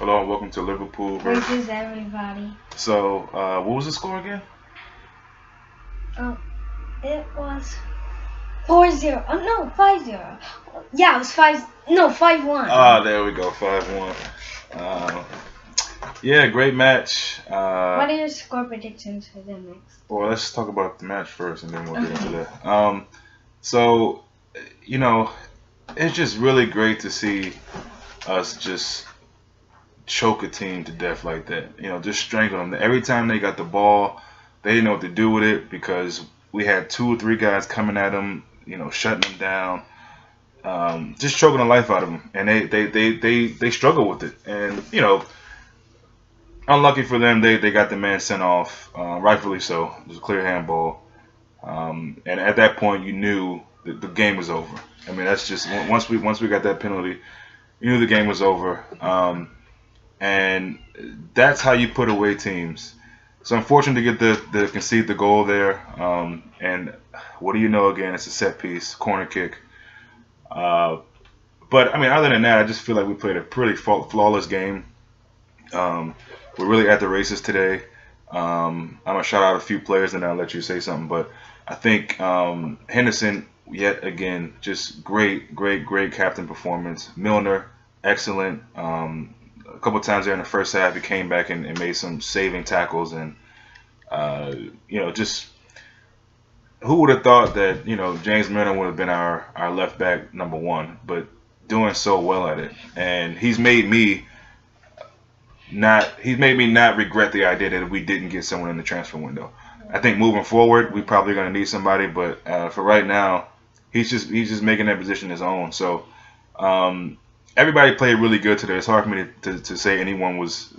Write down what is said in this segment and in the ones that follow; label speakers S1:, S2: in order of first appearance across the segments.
S1: Hello, welcome to Liverpool.
S2: Versus everybody.
S1: So, what was the score again?
S2: Oh, it was 4-0. Oh no, 5-0. Yeah, it was 5. No, 5-1.
S1: Ah, there we go, 5-1. Yeah, great match.
S2: What are your score predictions for the next?
S1: Well, let's talk about the match first, and then we'll get into that. So, you know, it's just really great to see us just choke a team to death like that. Just strangle them. Every time they got the ball, they didn't know what to do with it because we had 2 or 3 guys coming at them, shutting them down, just choking the life out of them, and they struggle with it. And unlucky for them, they got the man sent off, rightfully so. It was a clear handball, and at that point, you knew that the game was over. I mean, that's just once we got that penalty, you knew the game was over. And that's how you put away teams. So unfortunate to get the concede the goal there. And what do you know? Again, it's a set piece, corner kick. But I mean, other than that, I just feel like we played a pretty flawless game. We're really at the races today. I'm gonna shout out a few players, and I'll let you say something. But I think Henderson, yet again, just great captain performance. Milner, excellent. A couple of times there in the first half, he came back and made some saving tackles, and just who would have thought that James Milner would have been our left back number 1, but doing so well at it, and he's made me not regret the idea that we didn't get someone in the transfer window. I think moving forward, we're probably going to need somebody, but for right now, he's just making that position his own. So. Everybody played really good today. It's hard for me to say anyone was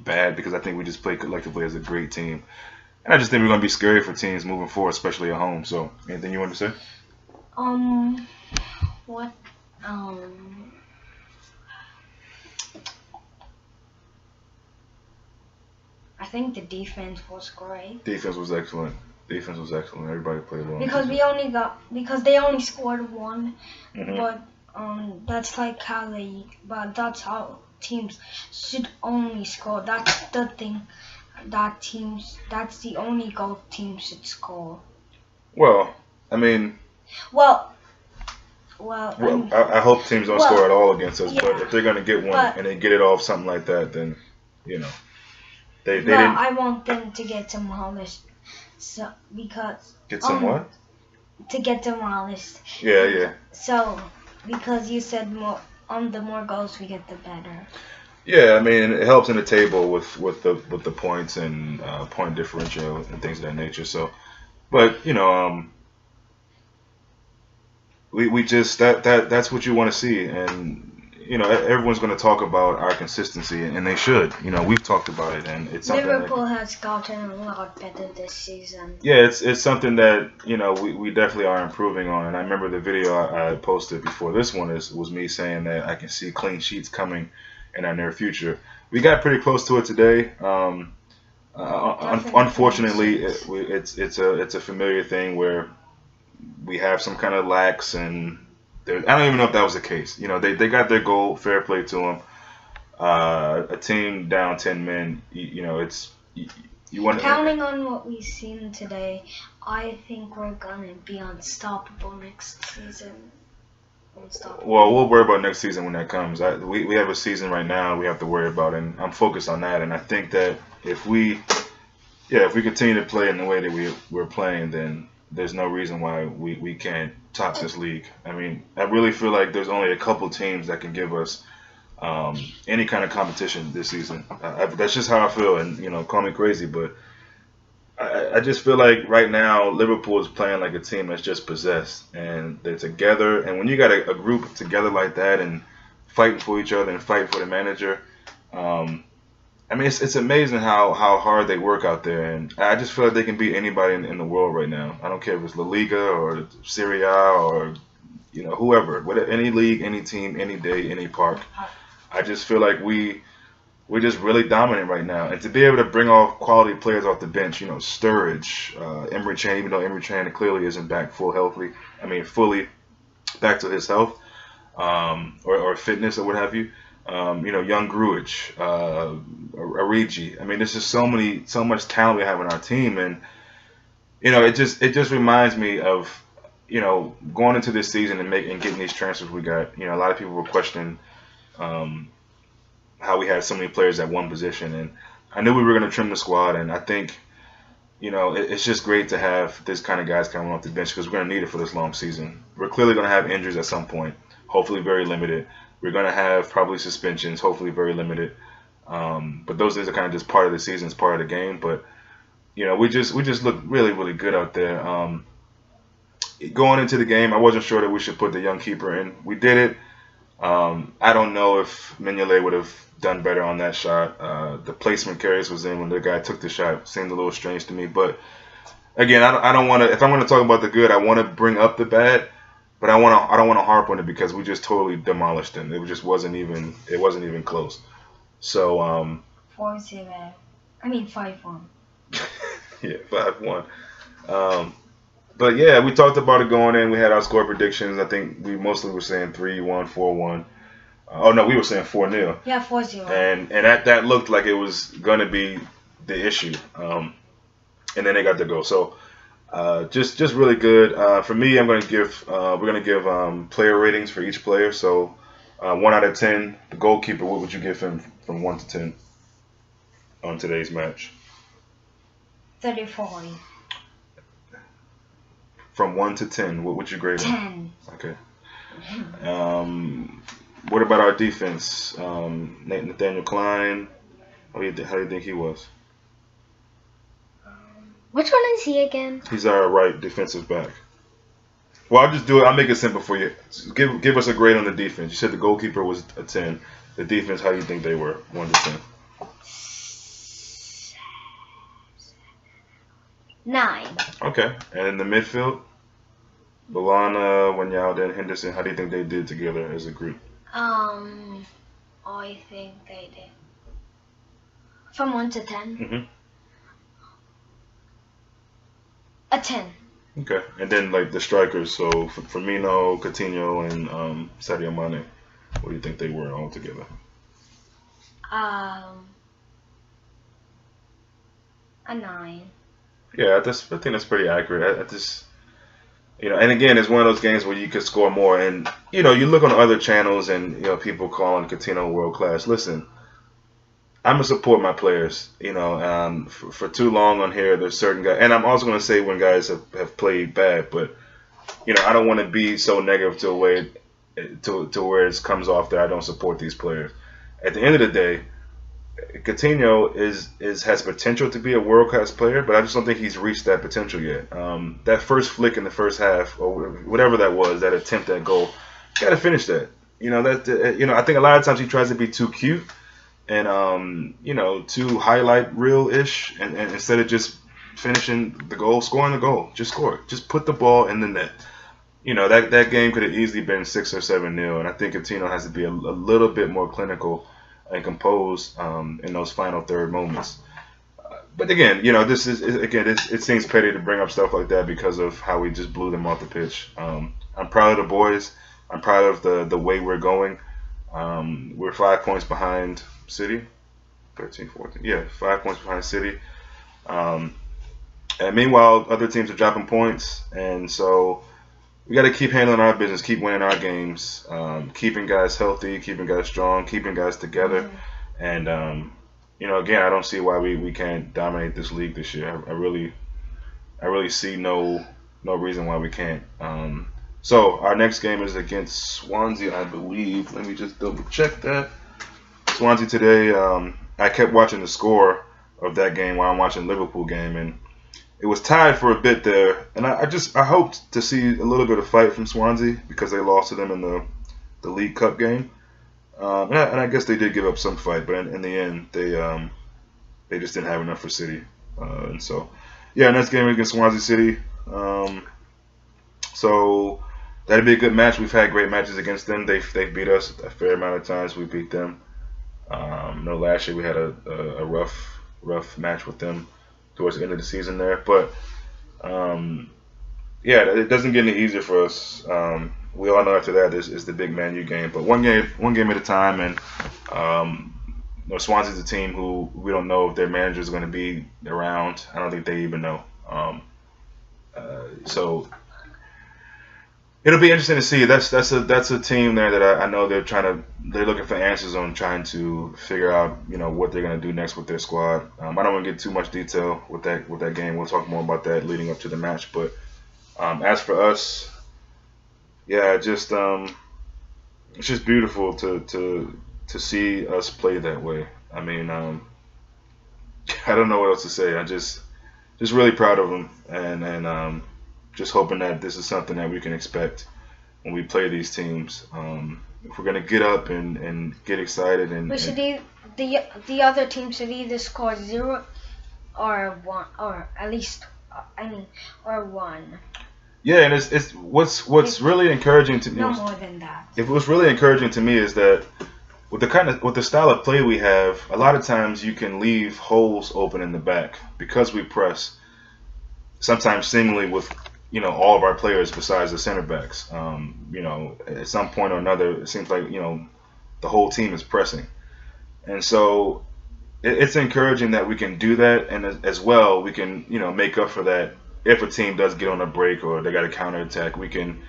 S1: bad because I think we just played collectively as a great team. And I just think we're going to be scary for teams moving forward, especially at home. So, anything you want to say?
S2: What? I think the defense was great.
S1: Defense was excellent. Everybody played well.
S2: Because they only scored 1, but that's how teams should only score. That's the thing. That's the only goal teams should score.
S1: Well, I mean.
S2: Well,
S1: I hope teams don't score at all against us. Yeah, but if they're gonna get one and they get it off something like that, then they didn't.
S2: I want them to get demolished. So because
S1: get some what?
S2: To get demolished.
S1: Yeah.
S2: So. Because you said the more goals we get, the better.
S1: Yeah, I mean it helps in the table with the points and point differential and things of that nature. So, but we just that's what you want to see, and everyone's going to talk about our consistency, and they should. We've talked about it, and it's something.
S2: Liverpool has gotten a lot better this season.
S1: Yeah, it's something that we definitely are improving on. And I remember the video I posted before this one was me saying that I can see clean sheets coming in our near future. We got pretty close to it today. Unfortunately, it's a familiar thing where we have some kind of lacks and. I don't even know if that was the case. They got their goal, fair play to them. A team down 10 men, it's you want.
S2: Counting on what we've seen today, I think we're gonna be unstoppable next season.
S1: Well, we'll worry about next season when that comes. We have a season right now we have to worry about, and I'm focused on that. And I think that if we continue to play in the way that we're playing, then there's no reason why we can't top this league. I mean, I really feel like there's only a couple teams that can give us any kind of competition this season. That's just how I feel, and call me crazy, but I just feel like right now Liverpool is playing like a team that's just possessed, and they're together. And when you got a group together like that and fighting for each other and fighting for the manager, I mean, it's amazing how hard they work out there, and I just feel like they can beat anybody in the world right now. I don't care if it's La Liga or Serie A or whoever, any league, any team, any day, any park. I just feel like we're just really dominant right now, and to be able to bring off quality players off the bench, Sturridge, Emre Can, even though Emre Can clearly isn't back fully back to his health or fitness or what have you. Young Gruich, Origi. I mean, there's just so much talent we have on our team, and it just reminds me of going into this season and getting these transfers we got. A lot of people were questioning um, how we had so many players at one position, and I knew we were going to trim the squad, and I think it's just great to have this kind of guys coming off the bench because we're going to need it for this long season. We're clearly going to have injuries at some point, hopefully very limited. We're going to have probably suspensions, hopefully very limited. But those things are kind of just part of the season, it's part of the game. But we just look really, really good out there. Going into the game, I wasn't sure that we should put the young keeper in. We did it. I don't know if Mignolet would have done better on that shot. The placement Karius was in when the guy took the shot seemed a little strange to me. But again, I don't want to. If I'm going to talk about the good, I want to bring up the bad, but I don't want to harp on it because we just totally demolished them. It just wasn't even close. So
S2: 4-0. I mean 5-1.
S1: Yeah, 5-1. But yeah, we talked about it going in. We had our score predictions. I think we mostly were saying 3-1, 4-1. Oh no, we were saying 4-0.
S2: Yeah, 4-0.
S1: And that looked like it was gonna be the issue. And then they got the goal. So just really good. For me, we're gonna give player ratings for each player. So 1 out of 10. The goalkeeper, what would you give him from 1 to 10 on today's match?
S2: 34.
S1: From 1 to 10, what would you grade him?
S2: 10.
S1: Okay. What about our defense? Nathaniel Klein, how do you think he was?
S3: Which one is he again?
S1: He's our right defensive back. Well, I'll just do it. I'll make it simple for you. Give us a grade on the defense. You said the goalkeeper was a 10. The defense, how do you think they were? 1 to 10.
S3: 9.
S1: Okay. And in the midfield, Bolana, Wijnaldum, and Henderson, how do you think they did together as a group?
S3: I think they did. From 1 to 10?
S1: Mm-hmm.
S3: A 10.
S1: Okay. And then, like, the strikers, so Firmino, Coutinho, and Sadio Mane, what do you think they were all together?
S3: A 9.
S1: Yeah, I think that's pretty accurate. I just, and again, it's one of those games where you could score more. And, you look on other channels and, people calling Coutinho world class. Listen, I'm going to support my players. For too long on here, there's certain guys. And I'm also going to say when guys have played bad. But, I don't want to be so negative to where it comes off that I don't support these players. At the end of the day, Coutinho has potential to be a world class player, but I just don't think he's reached that potential yet. That first flick in the first half, or whatever that was, that attempt at goal, got to finish that. I think a lot of times he tries to be too cute and too highlight reel-ish, and instead of just finishing the goal, scoring the goal, just score it, just put the ball in the net. That game could have easily been 6 or 7-0, and I think Coutinho has to be a little bit more clinical and composed in those final third moments. But again, it seems petty to bring up stuff like that because of how we just blew them off the pitch. I'm proud of the boys. I'm proud of the way we're going. We're 5 points behind City. 13, 14. Yeah, 5 points behind City. And meanwhile, other teams are dropping points. And so we got to keep handling our business, keep winning our games, keeping guys healthy, keeping guys strong, keeping guys together. And, again, I don't see why we can't dominate this league this year. I really see no reason why we can't. So our next game is against Swansea, I believe. Let me just double check that. Swansea today, I kept watching the score of that game while I'm watching the Liverpool game, and it was tied for a bit there, and I hoped to see a little bit of fight from Swansea because they lost to them in the League Cup game, and I guess they did give up some fight, but in the end they just didn't have enough for City, and so next game against Swansea City, so that'd be a good match. We've had great matches against them. They beat us a fair amount of times. We beat them. Last year we had a rough match with them towards the end of the season there, but it doesn't get any easier for us. We all know after that is the big Man U game, but one game at a time, and Swansea's a team who we don't know if their manager is going to be around. I don't think they even know. So it'll be interesting to see. That's a team there that I know they're looking for answers on, trying to figure out what they're going to do next with their squad. I don't want to get too much detail with that game. We'll talk more about that leading up to the match. But as for us, yeah, just it's just beautiful to see us play that way. I mean, I don't know what else to say. I just really proud of them, and just hoping that this is something that we can expect when we play these teams. If we're gonna get up and get excited, and
S2: the other team should either score 0 or 1, or at least or 1.
S1: Yeah, and it's what's really encouraging to me.
S2: No more than that.
S1: What's really encouraging to me is that with the style of play we have, a lot of times you can leave holes open in the back because we press. Sometimes seemingly with all of our players besides the center backs. At some point or another, it seems like the whole team is pressing, and so it's encouraging that we can do that, and as well we can make up for that. If a team does get on a break or they got a counterattack, we can,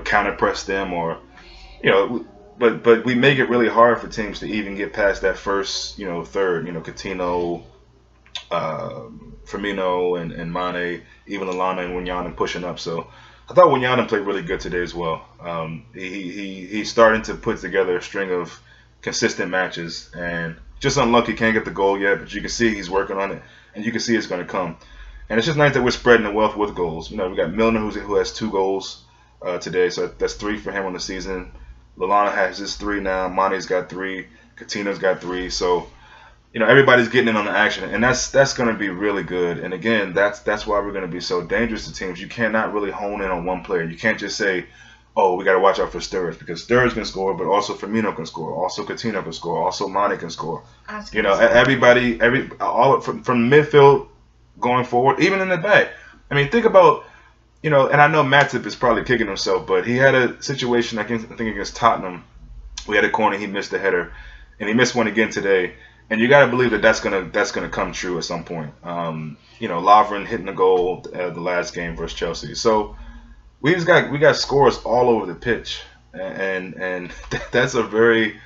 S1: counter press them, or, but we make it really hard for teams to even get past that first, third. Coutinho, Firmino, and Mane, even Lallana and Wijnaldum pushing up. So I thought Wijnaldum played really good today as well. He's starting to put together a string of consistent matches, and just unlucky can't get the goal yet, but you can see he's working on it, and you can see it's going to come. And it's just nice that we're spreading the wealth with goals. We got Milner who has 2 goals today, so that's 3 for him on the season. Lallana has his 3 now. Mane's got 3. Coutinho's got 3. So, everybody's getting in on the action, and that's going to be really good. And again, that's why we're going to be so dangerous to teams. You cannot really hone in on one player. You can't just say, oh, we got to watch out for Sturridge, because Sturridge can score, but also Firmino can score, also Coutinho can score, also Mane can score. Everybody, all from midfield going forward, even in the back. I mean, think about, and I know Matip is probably kicking himself, but he had a situation, I think against Tottenham. We had a corner, he missed a header, and he missed one again today. And you got to believe that that's gonna come true at some point. Lovren hitting the goal the last game versus Chelsea. So we got scores all over the pitch, and that's a very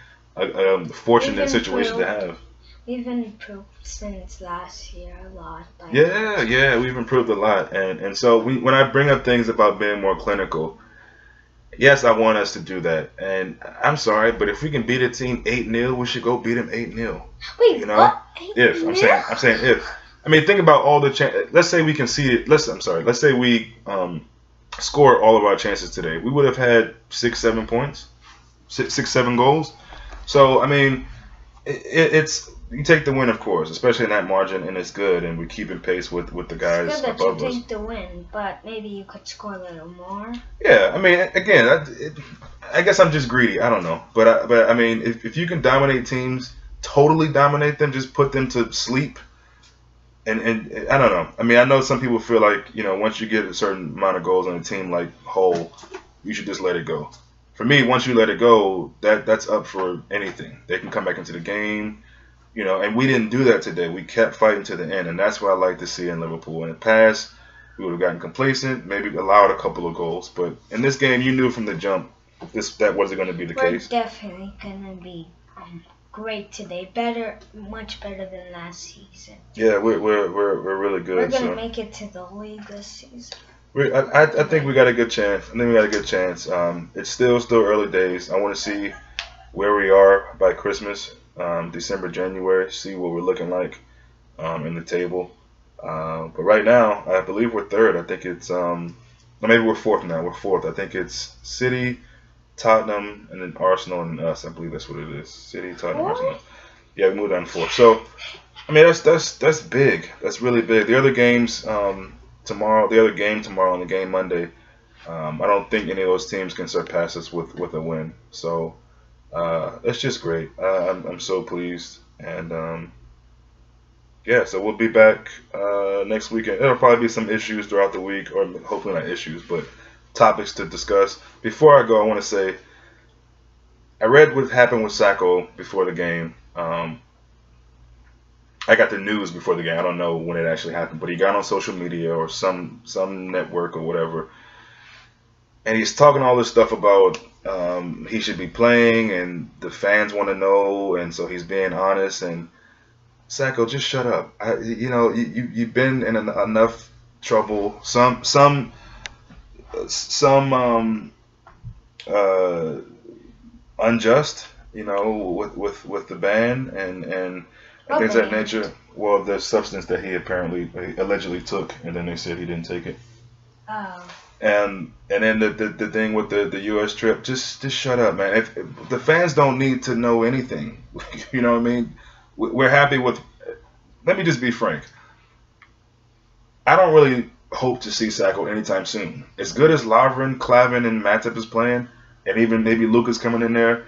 S1: fortunate situation to have.
S2: We've improved since last year a lot.
S1: Yeah, we've improved a lot, and so when I bring up things about being more clinical, yes, I want us to do that, and I'm sorry, but if we can beat a team 8-0, we should go beat them 8-0.
S2: Wait, what?
S1: If I'm saying if. I mean, think about all the let's say we conceded. Let's say we scored all of our chances today. We would have had 6-7 points, 6-7 goals. So I mean, it's. You take the win, of course, especially in that margin, and it's good, and we're keeping pace with the guys
S2: it's good
S1: above
S2: that you
S1: us.
S2: take the win, but maybe you could score a little more.
S1: Yeah, I mean, again, I guess I'm just greedy. I don't know, but I mean, if you can dominate teams, totally dominate them, just put them to sleep, and I don't know. I mean, I know some people feel like once you get a certain amount of goals on a team like whole, you should just let it go. For me, once you let it go, that's up for anything. They can come back into the game. And we didn't do that today. We kept fighting to the end, and that's what I like to see in Liverpool. In the past, we would have gotten complacent, maybe allowed a couple of goals, but in this game, you knew from the jump that wasn't going to be the case.
S2: We're definitely going to be great today. Much better than last season.
S1: Yeah, we're really good.
S2: We're going to make it to the league this season.
S1: I think we got a good chance. It's still early days. I want to see where we are by Christmas. December, January, see what we're looking like in the table. But right now, I believe we're 3rd. I think it's maybe we're 4th now. We're 4th. I think it's City, Tottenham, and then Arsenal and us. I believe that's what it is. City, Tottenham, Arsenal. Yeah, we moved down to 4th. So, I mean, that's big. That's really big. The other games tomorrow. The other game tomorrow and the game Monday. I don't think any of those teams can surpass us with a win. So. It's just great. I'm so pleased, and so we'll be back next weekend. There'll probably be some issues throughout the week, or hopefully not issues, but topics to discuss. Before I go, I want to say I read what happened with Sacco before the game. I got the news before the game. I don't know when it actually happened, but he got on social media or some network or whatever, and he's talking all this stuff about he should be playing, and the fans want to know, and so he's being honest. And Sacco, just shut up. You've been in enough trouble. Some unjust, with the ban and things of that nature. Well, the substance that he allegedly took, and then they said he didn't take it.
S2: Oh.
S1: And then the thing with the U.S. trip, just shut up, man. If the fans don't need to know anything, you know what I mean? We're happy with. Let me just be frank. I don't really hope to see Sacco anytime soon. As good as Lovren, Clavin, and Matip is playing, and even maybe Luka's coming in there,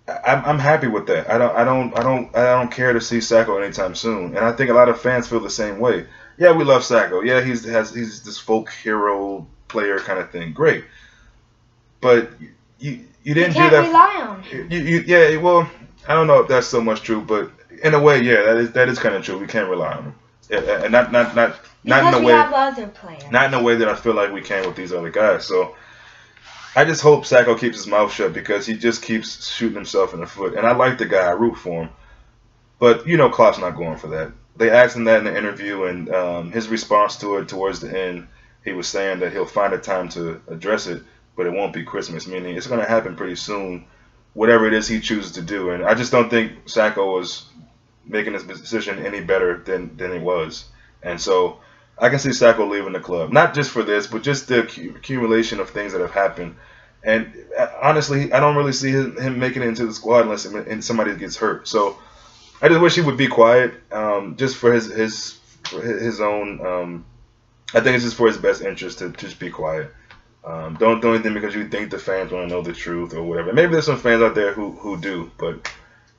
S1: I'm happy with that. I don't care to see Sacco anytime soon. And I think a lot of fans feel the same way. Yeah, we love Sacco. Yeah, he's this folk hero player kind of thing. Great, but you didn't do that.
S2: You can't rely on him.
S1: Yeah, well, I don't know if that's so much true, but in a way, yeah, that is kind of true. We can't rely on him, and not in a way.
S2: Have other players.
S1: Not in a way that I feel like we can with these other guys. So I just hope Sacco keeps his mouth shut, because he just keeps shooting himself in the foot. And I like the guy. I root for him. But, Klopp's not going for that. They asked him that in the interview, and his response to it towards the end, he was saying that he'll find a time to address it, but it won't be Christmas, meaning it's going to happen pretty soon, whatever it is he chooses to do. And I just don't think Sacco was making his position any better than it was. And so I can see Sacco leaving the club, not just for this, but just the accumulation of things that have happened. And honestly, I don't really see him making it into the squad unless somebody gets hurt. So I just wish he would be quiet, just for his own. I think it's just for his best interest to just be quiet. Don't do anything because you think the fans want to know the truth or whatever. Maybe there's some fans out there who do, but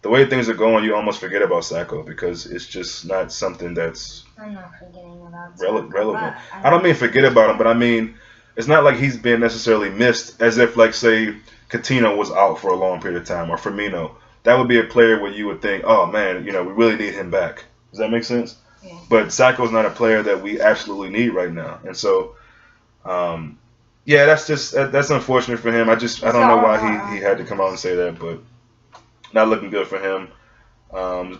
S1: the way things are going, you almost forget about Sacco, because it's just not something that's
S2: I'm not forgetting about
S1: relevant. I don't mean forget about him, but I mean it's not like he's been necessarily missed, as if, like, say, Coutinho was out for a long period of time, or Firmino. That would be a player where you would think, oh man, we really need him back. Does that make sense?
S2: Yeah.
S1: But Sacco's not a player that we absolutely need right now, and so, yeah, that's unfortunate for him. I don't know why he had to come out and say that, but not looking good for him.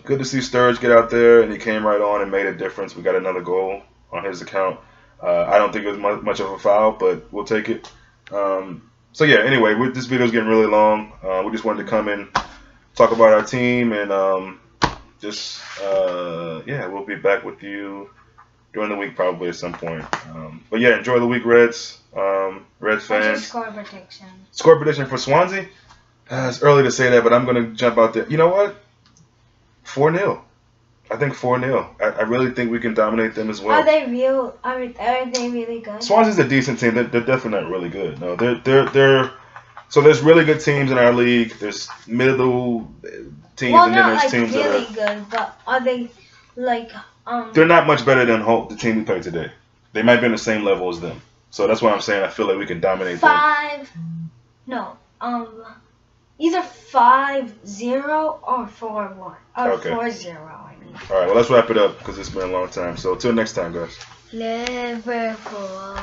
S1: Good to see Sturridge get out there, and he came right on and made a difference. We got another goal on his account. I don't think it was much of a foul, but we'll take it. So yeah, anyway, this video's getting really long. We just wanted to come and talk about our team, and yeah, we'll be back with you during the week probably at some point. But yeah, enjoy the week, Reds. Reds fans.
S2: Score prediction.
S1: Score prediction for Swansea? It's early to say that, but I'm going to jump out there. You know what? 4-0. I think 4-0. I really think we can dominate them as well.
S2: Are they really good?
S1: Swansea's a decent team. They're definitely not really good. No, they're so there's really good teams in our league. There's middle teams, and then there's teams
S2: really that are good. But are they
S1: They're not much better than the team we played today. They might be on the same level as them. So that's why I'm saying I feel like we can dominate them.
S2: Either 5-0 or 4-1 or 4-0. I mean.
S1: All right. Well, let's wrap it up because it's been a long time. So till next time, guys.
S2: Liverpool.